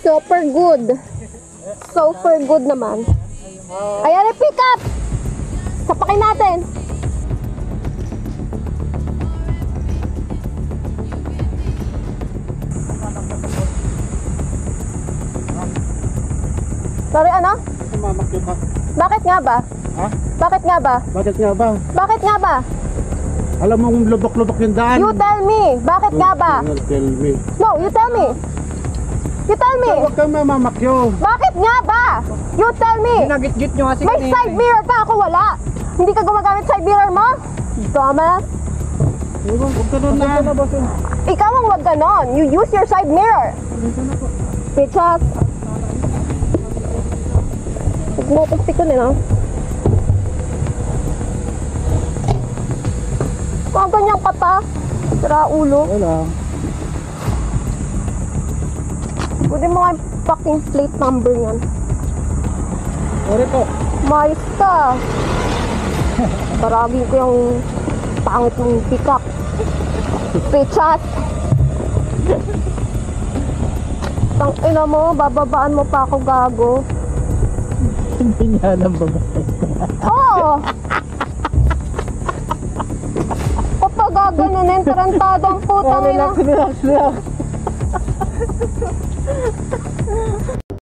Super good. Super good naman. Ayan, pick up! Sapakin natin. Sorry, ano? Mamakyo ka. Bakit nga ba? Ha? Bakit nga ba? Bakit nga ba? Bakit nga ba? Alam mo kung lubok-lubok yung daan. You tell me. Bakit nga ba? Tell me. No, you tell me. You tell me. Huwag kang mamamakyo. Bakit nga ba? You tell me. Ginagit-git nyo kasi May side mirror ka, ako wala. Hindi ka gumagamit side mirror mo? Dumbass. Huwag ka doon na. Ikaw ang wag ganon. You use your side mirror. Bitches. Huwag mo akong tikon no? Kung ganyan ka pa, sira ulo. Wala. Pwede mo nga yung fucking plate number yan. Sorry po. Mayos ka. Baragin ko yung pangit mong pick up. Bitches. Tang ina mo, bababaan mo pa ako gago. Hindi niya alam babae. Oo! Kapag gaganunin, tarantado ang putang ina. Relax.